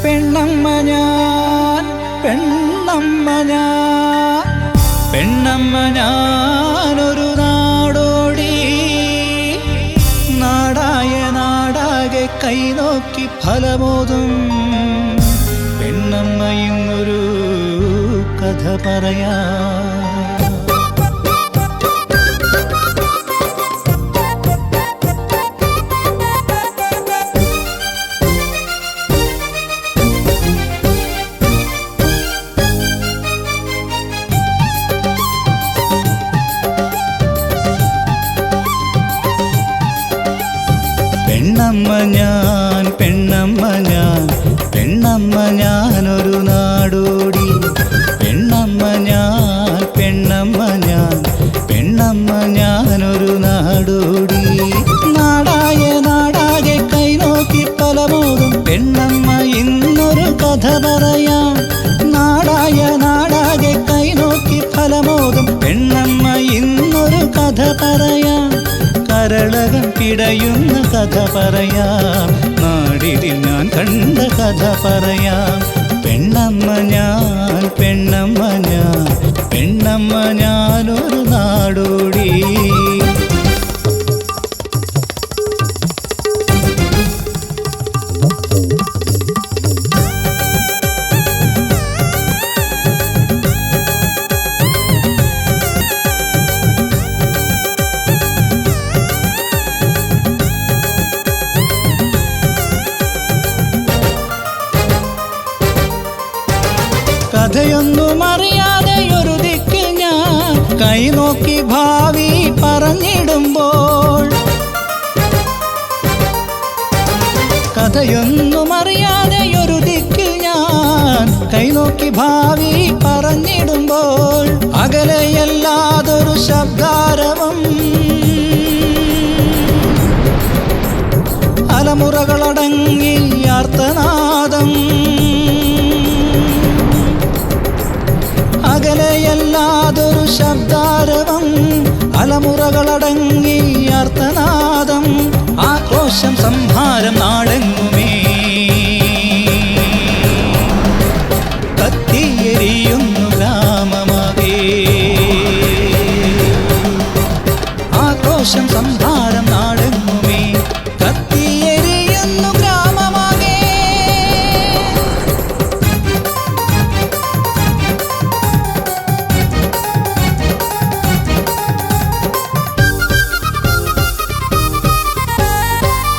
പെണ്ണമ്മ ഞാൻ പെണ്ണമ്മ ഞാൻ പെണ്ണമ്മ ഞാനൊരു നാടോടി നാടായ നാടാകെ കൈനോക്കി ഫലമോതും പെണ്ണമ്മ ഇന്നൊരു കഥ പറയാ. പെണ്ണമ്മ ഞാൻ പെണ്ണമ്മ ഞാൻ പെണ്ണമ്മ ഞാനൊരു നാടോടി പെണ്ണമ്മ ഞാൻ പെണ്ണമ്മ ഞാൻ പെണ്ണമ്മ ഞാനൊരു നാടോടി നാടായ നാടാകെ കൈനോക്കി ഫലമോതും പെണ്ണമ്മ ഇന്നൊരു കഥ പറയാം. നാടായ നാടാകെ കൈനോക്കി ഫലമോതും പെണ്ണമ്മ ഇന്നൊരു കഥ പറയാം. കരളകം പിടയുന്ന കഥ പറയാം. നാടിതിൽ ഞാൻ കണ്ട കഥ പറയാം. പെണ്ണമ്മ ഞാൻ പെണ്ണമ്മ ഞാൻ പെണ്ണമ്മ ഞാനൊരു നാടോടി. കഥയൊന്നും അറിയാതെ ഒരു ദിക്കിൽ ഞാൻ കൈനോക്കി ഭാവി പറഞ്ഞിടുമ്പോൾ കഥയൊന്നും അറിയാതെ ഒരു ദിക്കിൽ ഞാൻ കൈനോക്കി ഭാവി പറഞ്ഞിടുമ്പോൾ അകലെയല്ലാതൊരു ശബ്ദാരവം അലമുറകളടങ്ങി ആർത്തനാദം അകലെയല്ലാതൊരു ശബ്ദാരവം അലമുറകളടങ്ങി അർത്ഥനാദം ആക്രോശം സംഹാരം നാടെങ്ങുമേ കത്തിയെരിയുന്നു ഗ്രാമമാകെ ആക്രോശം സംഹാരം നാടെങ്ങുമേ കത്തിയെരിയുന്നു ഗ്രാമമാകെ.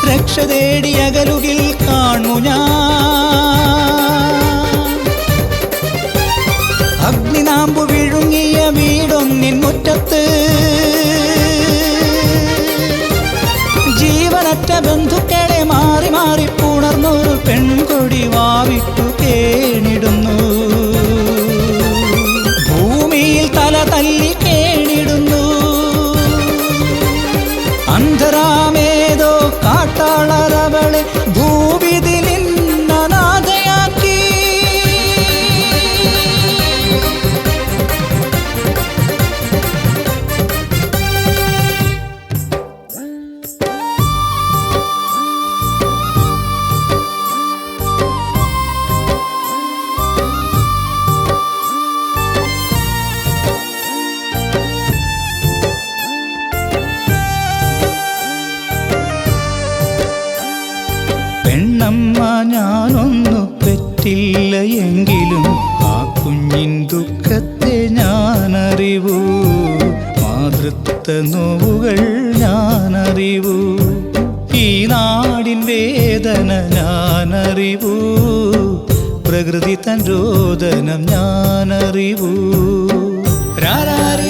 രക്ഷ തേടി അകലുകിൽ കാണു ഞാൻ അഗ്നിനാമ്പു വിഴുങ്ങിയ വീടൊന്നിൻ മുറ്റത്ത് ജീവനറ്റ ബന്ധുക്കളെ മാറി മാറി പുണർന്നൊരു പെൺകൊടി വാവിട്ടു കേണിടുന്നു. ഭൂമിയിൽ തല തല്ലി കേണിടുന്നു. അന്ധരാമേതോ കാട്ടാളരവളെ ഭൂവിധി നിന്നനാഥയാക്കി. പെണ്ണമ്മ ഞാനൊന്നു പെറ്റില്ല എങ്കിലും ആ കുഞ്ഞിൻ ദുഃഖത്തെ ഞാനറിവൂ. മാതൃത്വ നോവുകൾ ഞാനറിവൂ. ഈ നാടിൻ വേദന ഞാനറിവൂ. പ്രകൃതി തൻ രോദനം ഞാനറിവൂ. രാരാരി